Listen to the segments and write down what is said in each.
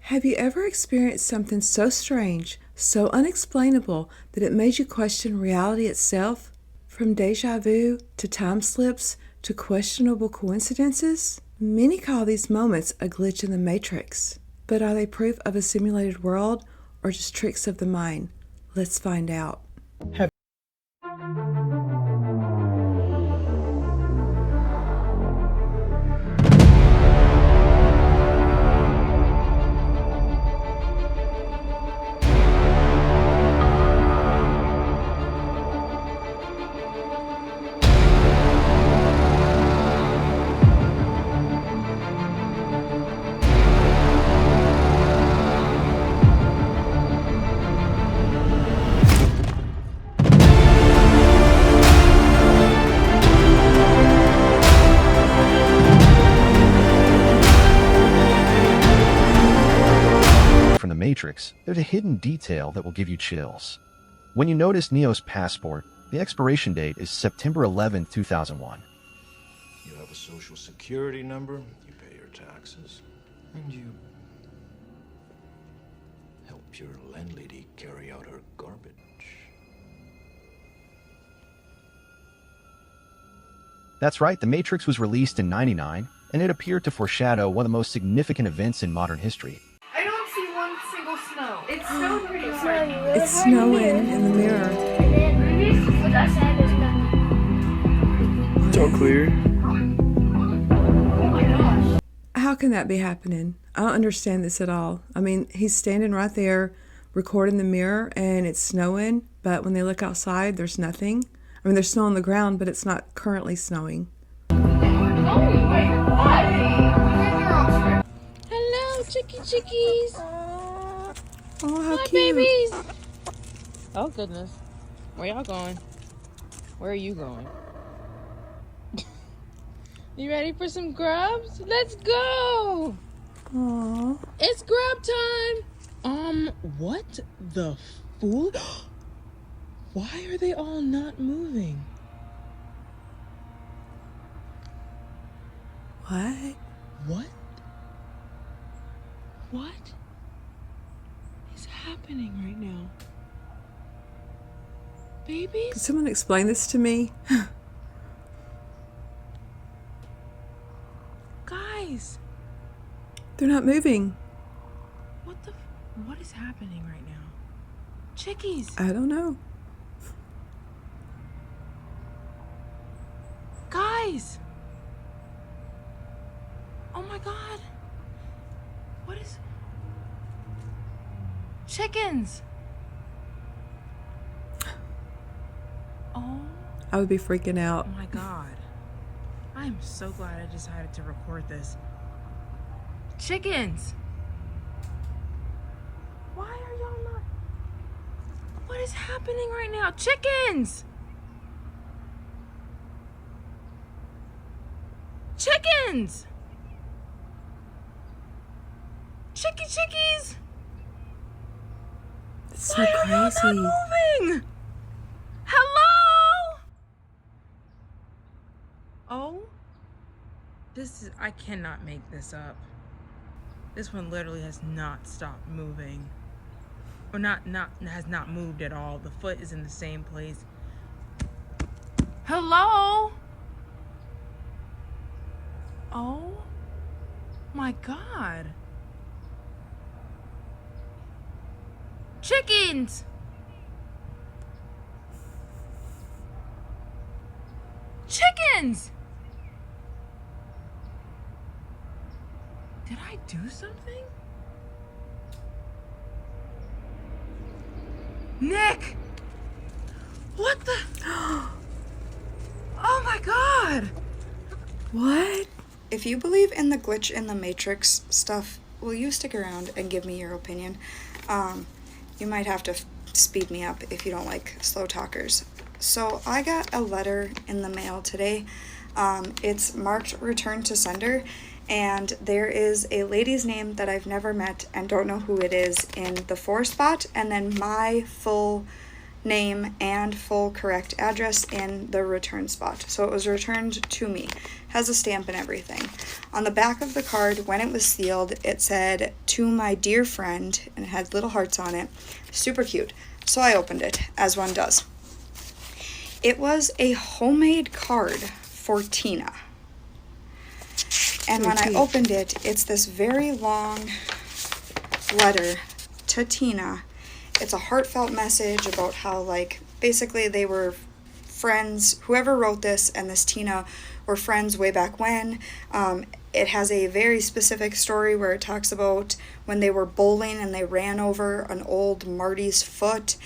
Have you ever experienced something so strange, so unexplainable, that it made you question reality itself? From déjà vu to time slips to questionable coincidences? Many call these moments a glitch in the matrix. But are they proof of a simulated world or just tricks of the mind? Let's find out. From the Matrix, there's a hidden detail that will give you chills. When you notice Neo's passport, the expiration date is September 11, 2001. You have a social security number, you pay your taxes, and you help your landlady carry out her garbage. That's right, The Matrix was released in '99, and it appeared to foreshadow one of the most significant events in modern history. I don't see one single snow. It's so pretty hard. It's snowing in the mirror. It's all clear. Oh my gosh. How can that be happening? I don't understand this at all. I mean, he's standing right there recording the mirror and it's snowing, but when they look outside, there's nothing. I mean, there's snow on the ground, but it's not currently snowing. Hello, chickies. Oh, how Hi, cute. babies. Oh, goodness. Where y'all going? Where are you going? You ready for some grubs? Let's go. Aw. It's grub time. What the fool? Why are they all not moving? What? What is happening right now? Can Babies? someone explain this to me? Guys, They're not moving. what is happening right now? Chickies, I don't know. guys. Oh my God. What is... Chickens. Oh I would be freaking out. my God. I am so glad I decided to record this. Chickens. Why are y'all not... What is happening right now? Chickens. Chickens. Chickies. It's so Why are y'all not crazy. moving? Hello? Oh, I cannot make this up. This one literally has not stopped moving. Or has not moved at all. The foot is in the same place. Hello? Oh my God. Chickens! Chickens! Did I do something? Nick! What the? Oh my God! What? If you believe in the glitch in the Matrix stuff, will you stick around and give me your opinion? You might have to speed me up if you don't like slow talkers. So I got a letter in the mail today. It's marked return to sender, and there is a lady's name that I've never met and don't know who it is in the for spot, and then my full name, and full correct address in the return spot. So it was returned to me. Has a stamp and everything. On the back of the card, when it was sealed, it said, "To my dear friend," and it had little hearts on it. Super cute. So I opened it, as one does. It was a homemade card for Tina. And when I opened it, it's this very long letter to Tina. It's a heartfelt message about how, like, basically they were friends. Whoever wrote this and this Tina were friends way back when. It has a very specific story where it talks about when they were bowling and they ran over an old Marty's foot.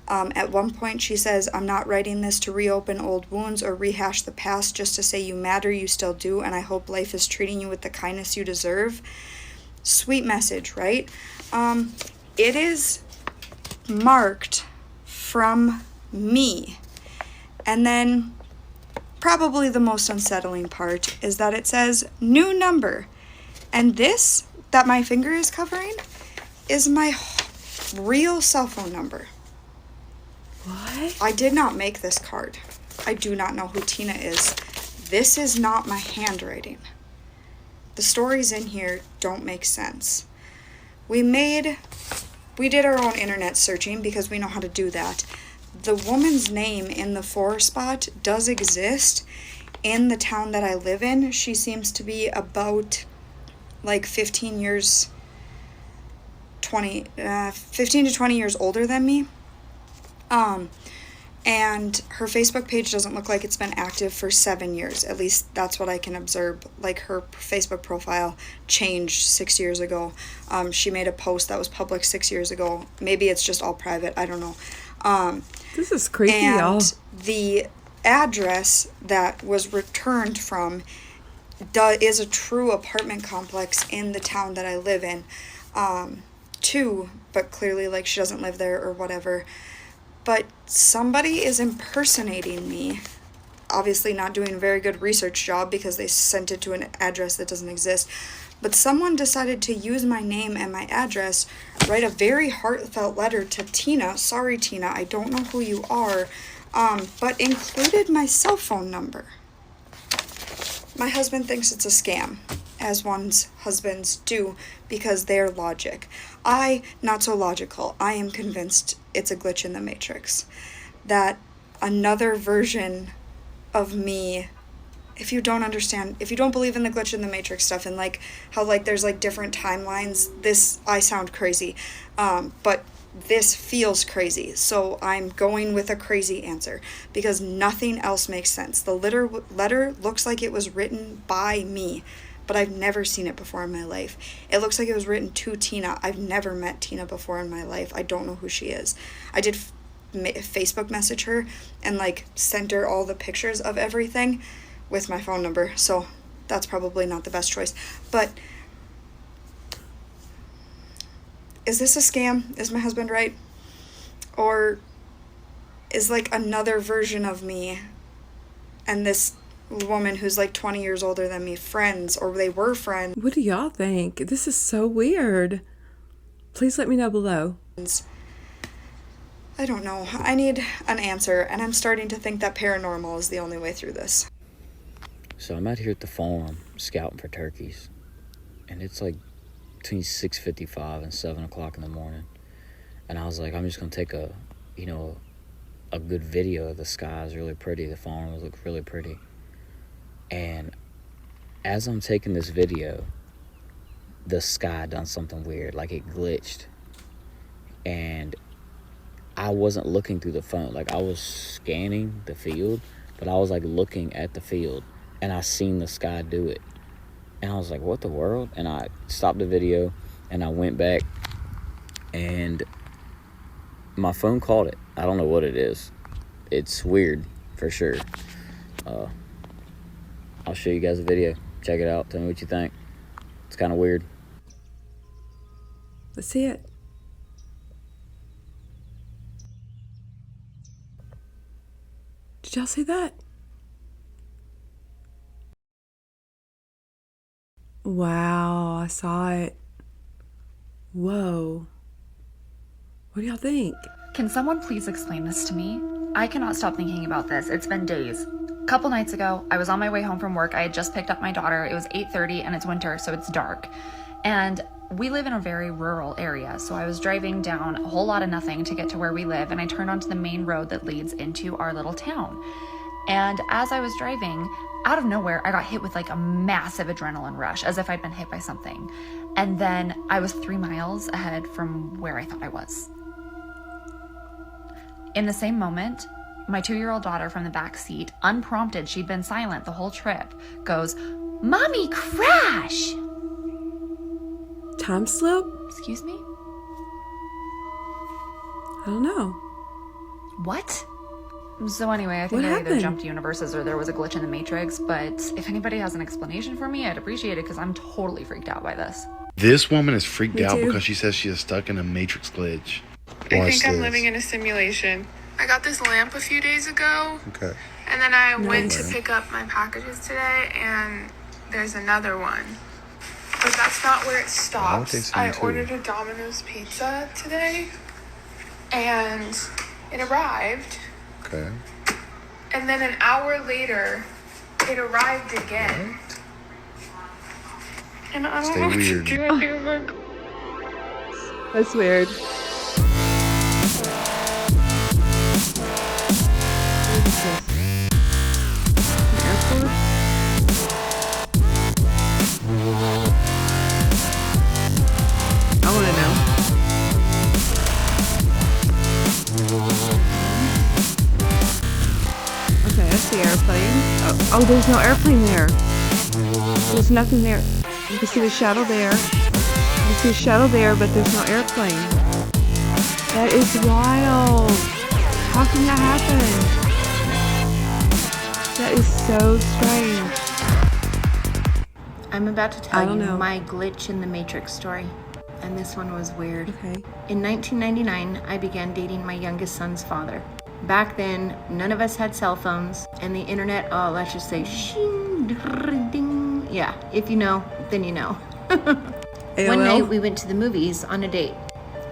At one point she says, "I'm not writing this to reopen old wounds or rehash the past, just to say you matter, you still do, and I hope life is treating you with the kindness you deserve." Sweet message, right? It is marked from me. And then probably the most unsettling part is that it says new number. And this that my finger is covering is my real cell phone number. What? I did not make this card. I do not know who Tina is. This is not my handwriting. The stories in here don't make sense. We did our own internet searching because we know how to do that. The woman's name in the for spot does exist in the town that I live in. She seems to be about like 15 to 20 years older than me. And her Facebook page doesn't look like it's been active for 7 years. At least that's what I can observe. Like, her Facebook profile changed 6 years ago. She made a post that was public 6 years ago. Maybe it's just all private. I don't know. This is creepy, and y'all. The address that was returned from is a true apartment complex in the town that I live in. But clearly, like, she doesn't live there or whatever. But somebody is impersonating me. Obviously not doing a very good research job because they sent it to an address that doesn't exist. But someone decided to use my name and my address, write a very heartfelt letter to Tina. Sorry, Tina, I don't know who you are, but included my cell phone number. My husband thinks it's a scam, as one's husbands do, because they're logic. Not so logical. I am convinced it's a glitch in the Matrix. That another version of me, if you don't believe in the glitch in the Matrix stuff, and like how like there's like different timelines, I sound crazy, but this feels crazy, so I'm going with a crazy answer because nothing else makes sense. The letter looks like it was written by me, but I've never seen it before in my life. It looks like it was written to Tina. I've never met Tina before in my life. I don't know who she is. I did Facebook message her and like sent her all the pictures of everything with my phone number, so that's probably not the best choice. But is this a scam? Is my husband right? Or is like another version of me and this woman who's like 20 years older than me friends, or they were friends? What do y'all think? This is so weird. Please let me know below. I don't know. I need an answer, and I'm starting to think that paranormal is the only way through this. So I'm out here at the farm scouting for turkeys, and it's like between 6:55 and 7 o'clock in the morning, and I was like, I'm just gonna take a good video of the sky. Is really pretty. The farm will look really pretty. And as I'm taking this video, the sky done something weird, like it glitched, and I wasn't looking through the phone. Like, I was scanning the field, but I was like looking at the field, and I seen the sky do it, and I was like, what the world? And I stopped the video and I went back, and my phone caught it. I don't know what it is. It's weird for sure. I'll show you guys a video. Check it out. Tell me what you think. It's kind of weird. Let's see it. Did y'all see that? Wow, I saw it. Whoa. What do y'all think? Can someone please explain this to me? I cannot stop thinking about this. It's been days. A couple nights ago, I was on my way home from work. I had just picked up my daughter. It was 8:30 and it's winter, so it's dark. And we live in a very rural area, so I was driving down a whole lot of nothing to get to where we live, and I turned onto the main road that leads into our little town. And as I was driving, out of nowhere, I got hit with like a massive adrenaline rush, as if I'd been hit by something. And then I was 3 miles ahead from where I thought I was. In the same moment, my 2-year-old daughter from the back seat, unprompted, she'd been silent the whole trip, goes, "Mommy, crash!" Time slip? Excuse me? I don't know. What? So anyway, I think What I either happened? jumped universes or there was a glitch in the Matrix, but if anybody has an explanation for me, I'd appreciate it because I'm totally freaked out by this. This woman is freaked Me out too. because she says she is stuck in a Matrix glitch. I Watch think I'm this. living in a simulation. I got this lamp a few days ago, Okay. and then I went to Nice. pick up my packages today, and there's another one. But that's not where it would stops. think so, I too. ordered a Domino's pizza today, and it arrived. Okay. And then an hour later, it arrived again. And I don't Stay know weird. what to do. I feel like That's weird. What is this? An airport? I want to know. Okay, that's the airplane. Oh, there's no airplane there. There's nothing there. You can see the shadow there. You see a shuttle there, but there's no airplane. That is wild. How can that happen? That is so strange. I'm about to I tell don't you know. my glitch in the Matrix story. And this one was weird. Okay. In 1999, I began dating my youngest son's father. Back then, none of us had cell phones, and the internet, oh, let's just say, shing, ding. Yeah, if you know, then you know. One night, we went to the movies on a date.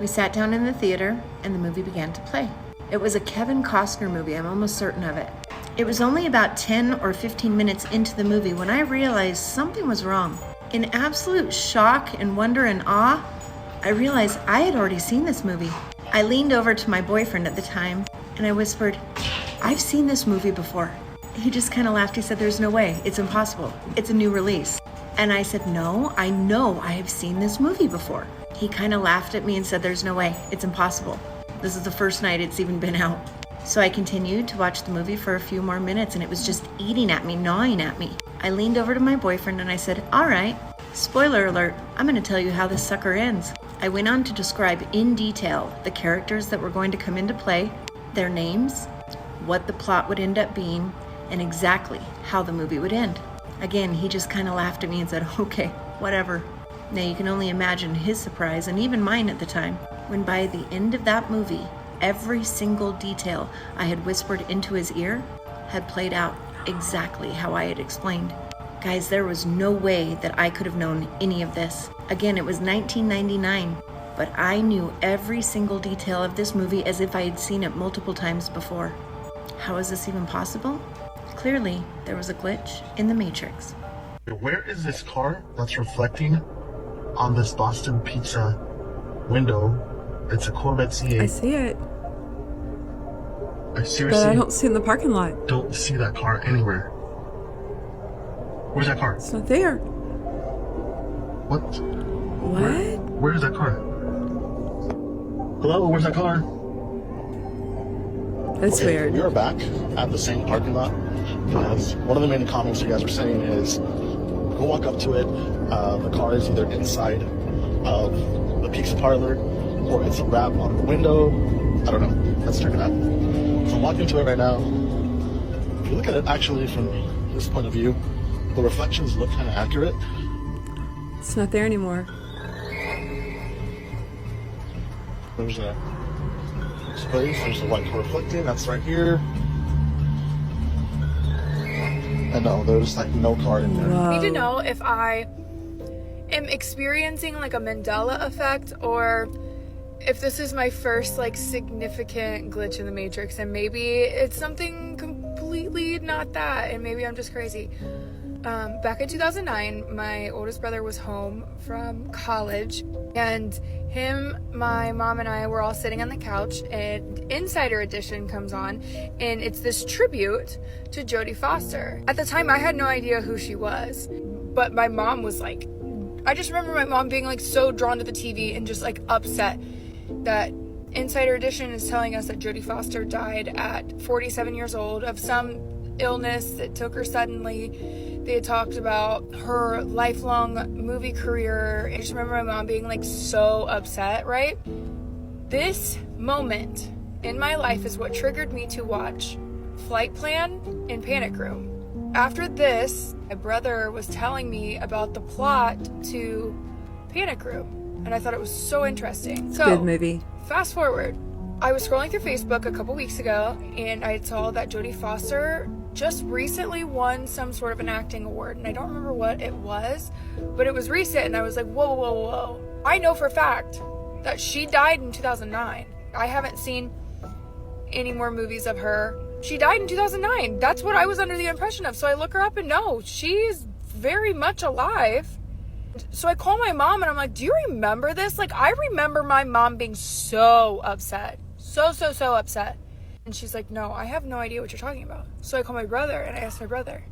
We sat down in the theater, and the movie began to play. It was a Kevin Costner movie, I'm almost certain of it. It was only about 10 or 15 minutes into the movie when I realized something was wrong. In absolute shock and wonder and awe, I realized I had already seen this movie. I leaned over to my boyfriend at the time, and I whispered, "I've seen this movie before." He just kind of laughed. He said, "There's no way. It's impossible. It's a new release." And I said, "No, I know I have seen this movie before." He kind of laughed at me and said, "There's no way. It's impossible. This is the first night it's even been out." So I continued to watch the movie for a few more minutes, and it was just eating at me, gnawing at me. I leaned over to my boyfriend and I said, "All right, spoiler alert, I'm going to tell you how this sucker ends." I went on to describe in detail the characters that were going to come into play, their names, what the plot would end up being, and exactly how the movie would end. Again, he just kind of laughed at me and said, "Okay, whatever." Now you can only imagine his surprise, and even mine at the time, when by the end of that movie, every single detail I had whispered into his ear had played out exactly how I had explained. Guys, there was no way that I could have known any of this. Again, it was 1999, but I knew every single detail of this movie as if I had seen it multiple times before. How is this even possible? Clearly, there was a glitch in the Matrix. Where is this car that's reflecting on this Boston Pizza window? It's a Corvette C8. I see it, I seriously but I don't see it in the parking lot. don't see that car anywhere. Where's that car? It's not there. What? What? Where's that car? Hello, where's that car? That's weird. We are back at the same parking lot. As one of the main comments you guys were saying is, go walk up to it. The car is either inside of the pizza parlor or it's a wrap on the window. I don't know. Let's check it out. So I'm walking to it right now. If you look at it actually from this point of view, the reflections look kind of accurate. It's not there anymore. There's a space, there's a white car reflecting, that's right here. And no, there's like no car in there. I need to know if I am experiencing like a Mandela effect or if this is my first like significant glitch in the Matrix, and maybe it's something completely not that, and maybe I'm just crazy. Back in 2009, my oldest brother was home from college, and him, my mom, and I were all sitting on the couch, and Insider Edition comes on, and it's this tribute to Jodie Foster. At the time, I had no idea who she was, but my mom was like, I just remember my mom being like so drawn to the TV and just like upset that Insider Edition is telling us that Jodie Foster died at 47 years old of some illness that took her suddenly. They had talked about her lifelong movie career. I just remember my mom being like so upset, right? This moment in my life is what triggered me to watch Flight Plan and Panic Room. After this, my brother was telling me about the plot to Panic Room, and I thought it was so interesting. So, good movie. Fast forward. I was scrolling through Facebook a couple weeks ago, and I saw that Jodie Foster just recently won some sort of an acting award, and I don't remember what it was, but it was recent, and I was like, whoa. I know for a fact that she died in 2009. I haven't seen any more movies of her. She died in 2009. That's what I was under the impression of. So I look her up and no, she's very much alive. So I call my mom and I'm like, do you remember this? Like, I remember my mom being so upset. So upset. And she's like, no, I have no idea what you're talking about. So I call my brother and I ask my brother.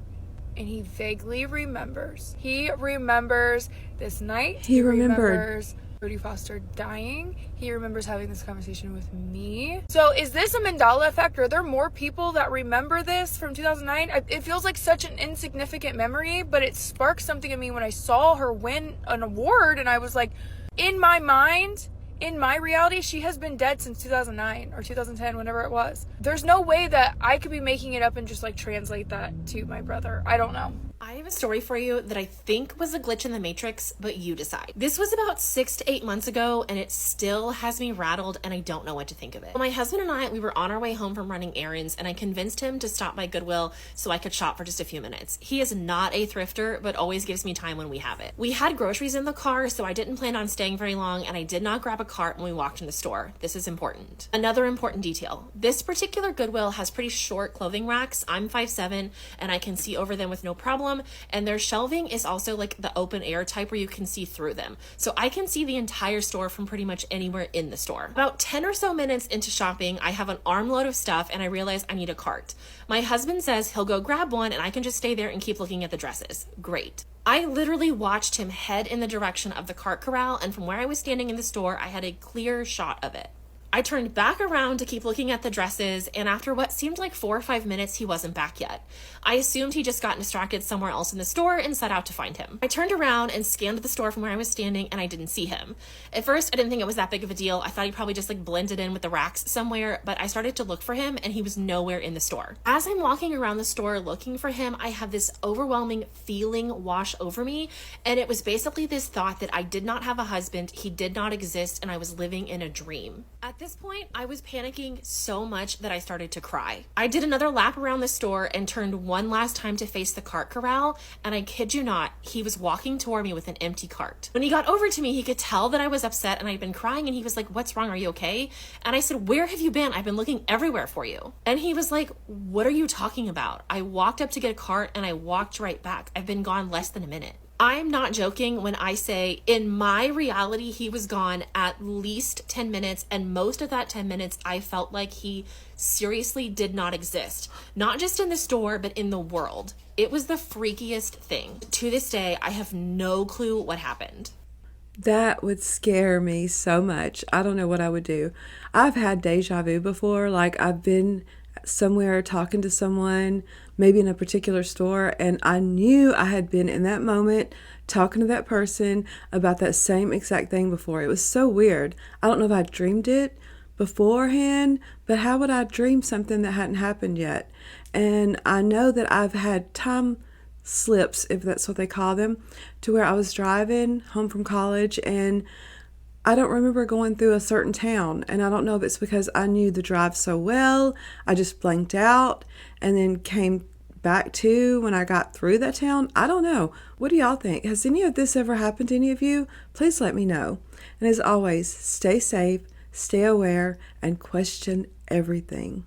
And he vaguely remembers. He remembers this night. He remembers Jodie Foster dying. He remembers having this conversation with me. So is this a Mandela effect? Are there more people that remember this from 2009? It feels like such an insignificant memory, but it sparked something in me when I saw her win an award. And I was like, in my mind, in my reality, she has been dead since 2009 or 2010, whenever it was. There's no way that I could be making it up and just like translate that to my brother. I don't know. I have a story for you that I think was a glitch in the Matrix, but you decide. This was about 6 to 8 months ago, and it still has me rattled, and I don't know what to think of it. My husband and I, we were on our way home from running errands, and I convinced him to stop by Goodwill so I could shop for just a few minutes. He is not a thrifter, but always gives me time when we have it. We had groceries in the car, so I didn't plan on staying very long, and I did not grab a cart when we walked in the store. This is important. Another important detail. This particular Goodwill has pretty short clothing racks. I'm 5'7", and I can see over them with no problem. And their shelving is also like the open air type where you can see through them. So I can see the entire store from pretty much anywhere in the store. About 10 or so minutes into shopping, I have an armload of stuff and I realize I need a cart. My husband says he'll go grab one and I can just stay there and keep looking at the dresses. Great. I literally watched him head in the direction of the cart corral, and from where I was standing in the store, I had a clear shot of it. I turned back around to keep looking at the dresses, and after what seemed like 4 or 5 minutes, he wasn't back yet. I assumed he just got distracted somewhere else in the store and set out to find him. I turned around and scanned the store from where I was standing, and I didn't see him. At first, I didn't think it was that big of a deal. I thought he probably just like blended in with the racks somewhere, but I started to look for him, and he was nowhere in the store. As I'm walking around the store looking for him, I have this overwhelming feeling wash over me, and it was basically this thought that I did not have a husband, he did not exist, and I was living in a dream. At this point, I was panicking so much that I started to cry. I did another lap around the store and turned one last time to face the cart corral, and I kid you not, he was walking toward me with an empty cart. When he got over to me, he could tell that I was upset and I'd been crying, and he was like, "What's wrong? Are you okay?" And I said, "Where have you been? I've been looking everywhere for you." And he was like, "What are you talking about?" I walked up to get a cart and I walked right back. I've been gone less than a minute. I'm not joking when I say in my reality, he was gone at least 10 minutes. And most of that 10 minutes, I felt like he seriously did not exist. Not just in the store, but in the world. It was the freakiest thing. To this day, I have no clue what happened. That would scare me so much. I don't know what I would do. I've had deja vu before. Like, I've been somewhere talking to someone, maybe in a particular store, and I knew I had been in that moment talking to that person about that same exact thing before. It was so weird. I don't know if I dreamed it beforehand, but how would I dream something that hadn't happened yet? And I know that I've had time slips, if that's what they call them, to where I was driving home from college and I don't remember going through a certain town, and I don't know if it's because I knew the drive so well, I just blanked out and then came back to when I got through that town. I don't know. What do y'all think? Has any of this ever happened to any of you? Please let me know. And as always, stay safe, stay aware, and question everything.